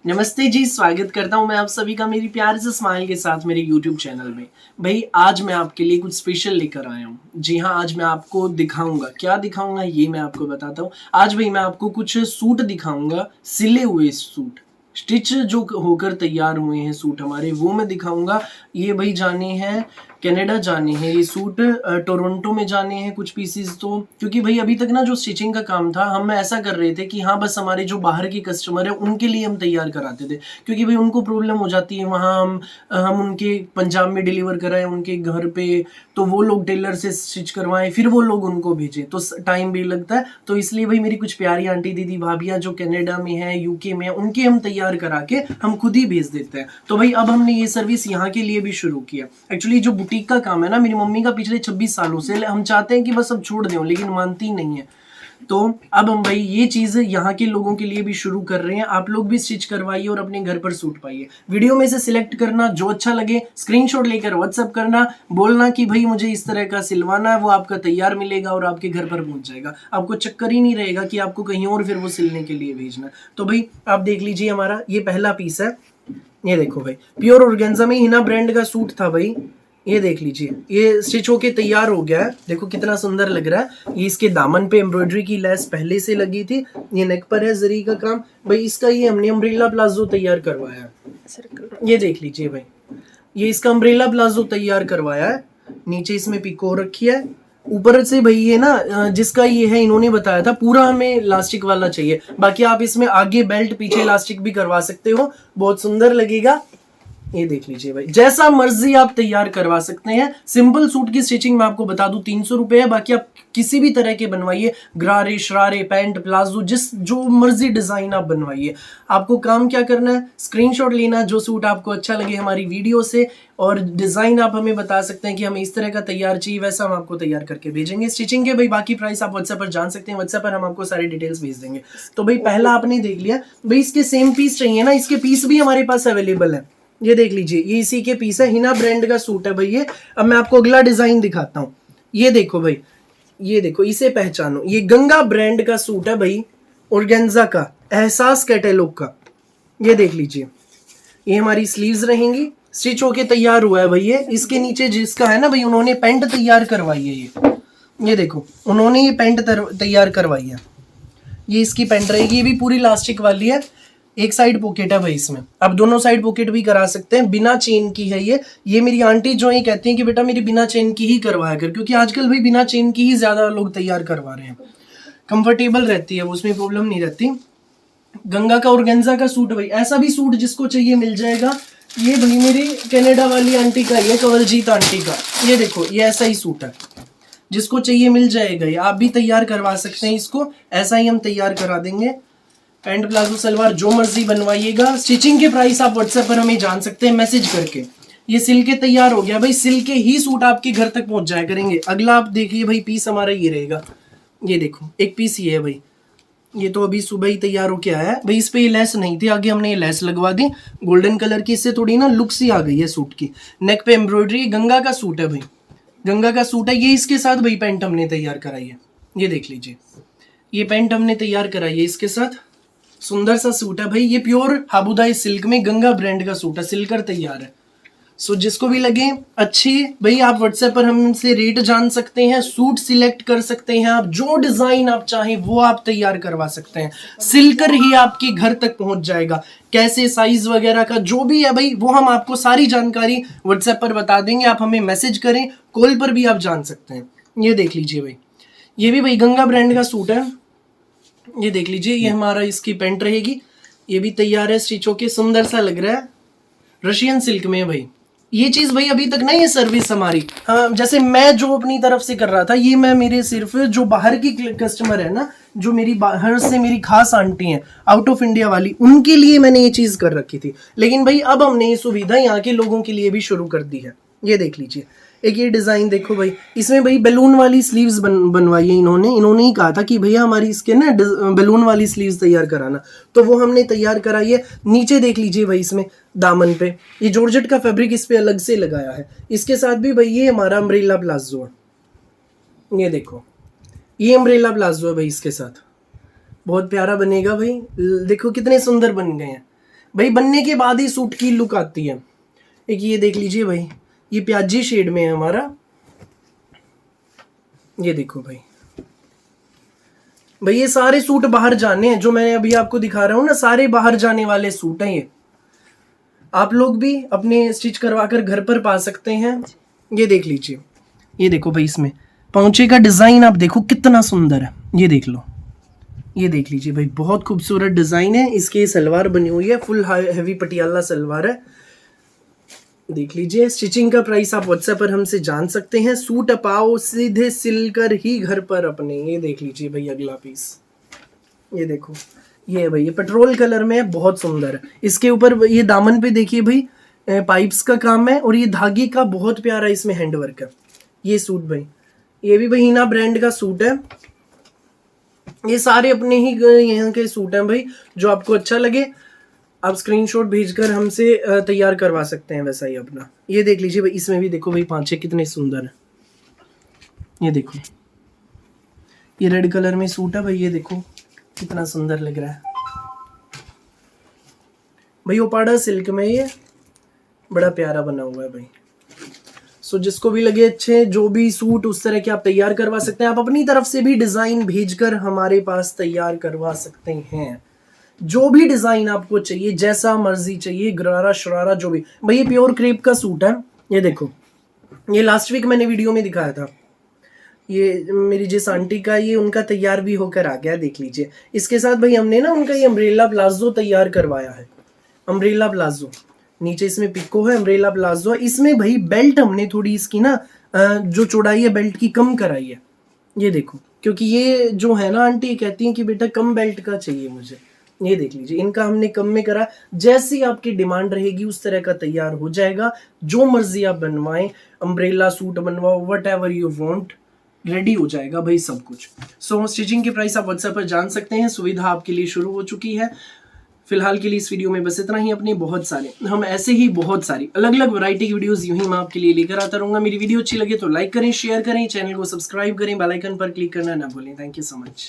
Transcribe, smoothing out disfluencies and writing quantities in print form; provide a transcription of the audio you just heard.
नमस्ते जी, स्वागत करता हूँ मैं आप सभी का मेरी प्यारे से स्माइल के साथ मेरे YouTube चैनल में। भाई आज मैं आपके लिए कुछ स्पेशल लेकर आया हूँ। जी हाँ, आज मैं आपको दिखाऊंगा, क्या दिखाऊंगा ये मैं आपको बताता हूँ। आज भाई मैं आपको कुछ सूट दिखाऊंगा, सिले हुए सूट, स्टिच जो होकर तैयार हुए हैं सूट हमारे, वो मैं दिखाऊंगा। ये भाई जाने हैं कनाडा, जाने हैं ये सूट, टोरंटो में जाने हैं कुछ पीसीज। तो क्योंकि भाई अभी तक ना जो स्टिचिंग का काम था हम ऐसा कर रहे थे कि हाँ बस हमारे जो बाहर के कस्टमर है उनके लिए हम तैयार कराते थे, क्योंकि भाई उनको प्रॉब्लम हो जाती है वहाँ हम उनके पंजाब में डिलीवर कराएं उनके घर पे, तो वो लोग टेलर से स्टिच करवाएं फिर वो लोग उनको भेजें तो टाइम भी लगता है। तो इसलिए भाई मेरी कुछ प्यारी आंटी दीदी भाभियाँ जो कनाडा में है, यूके में है, उनके हम तैयार करा के हम खुद ही भेज देते हैं। तो भाई अब हमने ये सर्विस यहाँ के लिए भी शुरू किया। एक्चुअली जो बुटीक का काम है ना मेरी मम्मी का पिछले 26 सालों से, हम चाहते हैं कि बस अब छोड़ दें लेकिन मानती नहीं है। तो अब हम भाई ये चीज यहाँ के लोगों के लिए भी शुरू कर रहे हैं। आप लोग भी स्टिच करवाइए और अपने घर पर सूट पाइए। वीडियो में से सिलेक्ट करना, जो अच्छा लगे स्क्रीनशॉट लेकर व्हाट्सएप करना, बोलना कि भाई मुझे इस तरह का सिलवाना है, वो आपका तैयार मिलेगा और आपके घर पर पहुंच जाएगा। आपको चक्कर ही नहीं रहेगा कि आपको कहीं और फिर वो सिलने के लिए भेजना। तो भाई आप देख लीजिए, हमारा ये पहला पीस है। ये देखो भाई, प्योर ऑर्गेन्जा में हिना ब्रांड का सूट था भाई। ये देख लीजिए, ये स्टिच होके तैयार हो गया है। देखो कितना सुंदर लग रहा है। ये इसके दामन पे एम्ब्रॉयडरी की लेस पहले से लगी थी। ये नेक पर है जरी का काम भाई। इसका ये हमने अम्ब्रेला प्लाजो तैयार करवाया है। ये देख लीजिए भाई, ये इसका अम्ब्रेला प्लाजो तैयार करवाया है। नीचे इसमें पिको रखी है। ऊपर से भाई ये ना जिसका ये है इन्होंने बताया था पूरा हमें इलास्टिक वाला चाहिए। बाकी आप इसमें आगे बेल्ट पीछे इलास्टिक भी करवा सकते हो, बहुत सुंदर लगेगा। ये देख लीजिए भाई, जैसा मर्जी आप तैयार करवा सकते हैं। सिंपल सूट की स्टिचिंग मैं आपको बता दूं 300 रुपए है। बाकी आप किसी भी तरह के बनवाइए, गरारे शरारे पैंट प्लाजो, जो मर्जी डिजाइन आप बनवाइए। आपको काम क्या करना है, स्क्रीनशॉट लेना जो सूट आपको अच्छा लगे हमारी वीडियो से, और डिजाइन आप हमें बता सकते हैं कि हमें इस तरह का तैयार चाहिए, वैसा हम आपको तैयार करके भेजेंगे। स्टिचिंग के भाई बाकी प्राइस आप व्हाट्सएप पर जान सकते हैं, व्हाट्सएप पर हम आपको सारी डिटेल्स भेज देंगे। तो भाई पहला आपने देख लिया भाई, इसके सेम पीस चाहिए ना, इसके पीस भी हमारे पास अवेलेबल है। ये देख लीजिए, ये इसी के पीस है, हिना ब्रांड का सूट है भाई ये। अब मैं आपको अगला डिजाइन दिखाता हूँ। ये देखो भाई, ये देखो, इसे पहचानो, ये गंगा ब्रांड का सूट है भाई, ऑर्गेन्जा का, एहसास कैटेलॉग का। ये देख लीजिए, ये हमारी स्लीव्स रहेंगी, स्टिच होके तैयार हुआ है भाई ये। इसके नीचे जिसका है ना भाई, उन्होंने पैंट तैयार करवाई है। ये देखो, उन्होंने ये पैंट तैयार करवाई है। ये इसकी पैंट रहेगी, ये भी पूरी इलास्टिक वाली है। एक साइड पॉकेट है भाई इसमें, आप दोनों साइड पॉकेट भी करा सकते हैं। बिना चेन की है ये मेरी आंटी जो है कहती हैं कि बेटा मेरी बिना चेन की ही करवाया कर, क्योंकि आजकल भाई बिना चेन की ही ज्यादा लोग तैयार करवा रहे हैं। कंफर्टेबल रहती है, उसमें प्रॉब्लम नहीं रहती। गंगा का ऑर्गेन्जा का सूट भाई, ऐसा भी सूट जिसको चाहिए मिल जाएगा। ये भाई मेरी कनाडा वाली आंटी का, ये कंवलजीत आंटी का। ये देखो, ये ऐसा ही सूट है, जिसको चाहिए मिल जाएगा। ये आप भी तैयार करवा सकते हैं, इसको ऐसा ही हम तैयार करा देंगे। पैंट प्लाजो सलवार जो मर्जी बनवाइएगा। स्टिचिंग के प्राइस आप व्हाट्सएप पर हमें जान सकते हैं मैसेज करके। ये सिल के तैयार हो गया भाई, सिल के ही सूट आपके घर तक पहुंच जाया करेंगे। अगला आप देखिए भाई, पीस हमारा ये रहेगा। ये देखो, एक पीस ये है भाई, ये तो अभी सुबह ही तैयार होके आया है भाई। इस पे ये लेस नहीं थी, आगे हमने ये लेस लगवा दी गोल्डन कलर की, इससे थोड़ी ना लुक सी आ गई है सूट की। नेक पे एम्ब्रॉयडरी, गंगा का सूट है भाई, गंगा का सूट है ये। इसके साथ भाई पैंट हमने तैयार कराई है। ये देख लीजिए, ये पैंट हमने तैयार कराई है इसके साथ। सुंदर सा सूट है भाई, ये प्योर हाबुदाई सिल्क में गंगा ब्रांड का सूट है, सिलकर तैयार है। सो जिसको भी लगे अच्छी भाई, आप व्हाट्सएप पर हमसे रेट जान सकते हैं, सूट सिलेक्ट कर सकते हैं। आप जो डिजाइन आप चाहें वो आप तैयार करवा सकते हैं, सिलकर ही आपके घर तक पहुंच जाएगा। कैसे साइज वगैरह का जो भी है भाई, वो हम आपको सारी जानकारी व्हाट्सएप पर बता देंगे। आप हमें मैसेज करें, कॉल पर भी आप जान सकते हैं। ये देख लीजिए भाई, ये भी भाई गंगा ब्रांड का सूट है। ये देख लीजिए, ये हमारा इसकी पैंट रहेगी। ये भी तैयार है, स्टिच होके सुंदर सा लग रहा है, रशियन सिल्क में भाई। ये चीज भाई अभी तक ना, ये सर्विस हमारी, हाँ जैसे मैं जो अपनी तरफ से कर रहा था, ये मैं मेरे सिर्फ जो बाहर की कस्टमर है ना, जो मेरी बाहर से मेरी खास आंटी हैं आउट ऑफ इंडिया वाली, उनके लिए मैंने ये चीज कर रखी थी। लेकिन भाई अब हमने ये सुविधा यहाँ के लोगों के लिए भी शुरू कर दी है। ये देख लीजिए, एक ये डिजाइन देखो भाई, इसमें भाई बैलून वाली स्लीव्स बनवाई है इन्होंने ही कहा था कि भैया हमारी इसके ना बैलून वाली स्लीव्स तैयार कराना, तो वो हमने तैयार कराई है। नीचे देख लीजिए भाई, इसमें दामन पे ये जॉर्जेट का फैब्रिक इस पे अलग से लगाया है। इसके साथ भी भाई ये हमारा अम्ब्रेला प्लाजो है। ये देखो, ये अम्ब्रेला प्लाजो है भाई, इसके साथ बहुत प्यारा बनेगा भाई। देखो कितने सुंदर बन गए हैं भाई बनने के बाद ही सूट की लुक आती है। एक ये देख लीजिए भाई, ये प्याजी शेड में है हमारा, ये देखो भाई। भाई ये सारे सूट बाहर जाने हैं, जो मैं अभी आपको दिखा रहा हूँ ना, सारे बाहर जाने वाले सूट हैं ये। आप लोग भी अपने स्टिच करवा कर घर पर पा सकते हैं। ये देख लीजिए, ये देखो भाई, इसमें पहुंचे का डिजाइन आप देखो कितना सुंदर है, ये देख लो, ये देख लीजिए भाई, बहुत खूबसूरत डिजाइन है। इसकी सलवार बनी हुई है, फुल हैवी पटियाला सलवार है, देख लीजिए। स्टिचिंग का प्राइस आप व्हाट्सएप पर हमसे जान सकते हैं। सूट अपाओ सीधे सिलकर ही घर पर अपने। ये देख लीजिए भाई अगला पीस, ये देखो, ये है भाई, ये पेट्रोल कलर में है, बहुत सुंदर है। इसके ऊपर ये दामन पे देखिए भाई पाइप्स का काम है, और ये धागे का बहुत प्यारा इसमें हैंडवर्क है। ये सूट भाई, ये भी भाई हिना ब्रांड का सूट है। ये सारे अपने ही यहाँ के सूट हैं भाई, जो आपको अच्छा लगे आप स्क्रीनशॉट भेजकर हमसे तैयार करवा सकते हैं वैसा ही अपना। ये देख लीजिए भाई, इसमें भी देखो भाई पांचे कितने सुंदर है, ये देखो, ये रेड कलर में सूट है भाई, ये देखो कितना सुंदर लग रहा है भाई। ओपाड़ा सिल्क में ये बड़ा प्यारा बना हुआ है भाई। सो जिसको भी लगे अच्छे, जो भी सूट उस तरह के आप तैयार करवा सकते हैं। आप अपनी तरफ से भी डिजाइन भेजकर हमारे पास तैयार करवा सकते हैं। जो भी डिजाइन आपको चाहिए, जैसा मर्जी चाहिए, गरारा शरारा जो भी भाई। ये प्योर क्रेप का सूट है, ये देखो, ये लास्ट वीक मैंने वीडियो में दिखाया था। ये मेरी जिस आंटी का, ये उनका तैयार भी होकर आ गया, देख लीजिए। इसके साथ भाई हमने ना उनका ये अम्ब्रेला प्लाजो तैयार करवाया है, अम्ब्रेला प्लाजो। नीचे इसमें पिको है, अम्ब्रेला प्लाजो है। इसमें भाई बेल्ट हमने थोड़ी इसकी ना जो चौड़ाई है बेल्ट की कम कराई है, ये देखो, क्योंकि ये जो है ना आंटी कहती हैं कि बेटा कम बेल्ट का चाहिए मुझे। ये देख लीजिए, इनका हमने कम में करा। जैसी आपकी डिमांड रहेगी उस तरह का तैयार हो जाएगा। जो मर्जी आप बनवाएं, अम्ब्रेला सूट बनवाओ, what ever you want, ready हो जाएगा भाई सब कुछ। सो स्टिचिंग के प्राइस आप व्हाट्सएप पर जान सकते हैं। सुविधा आपके लिए शुरू हो चुकी है। फिलहाल के लिए इस वीडियो में बस इतना ही। अपने बहुत सारे, हम ऐसे ही बहुत सारी अलग अलग वैरायटी की वीडियोस यूं ही मैं आपके लिए लेकर आता रहूंगा। मेरी वीडियो अच्छी लगे तो लाइक करें, शेयर करें, चैनल को सब्सक्राइब करें, बेल आइकन पर क्लिक करना ना भूलें। Thank you so much.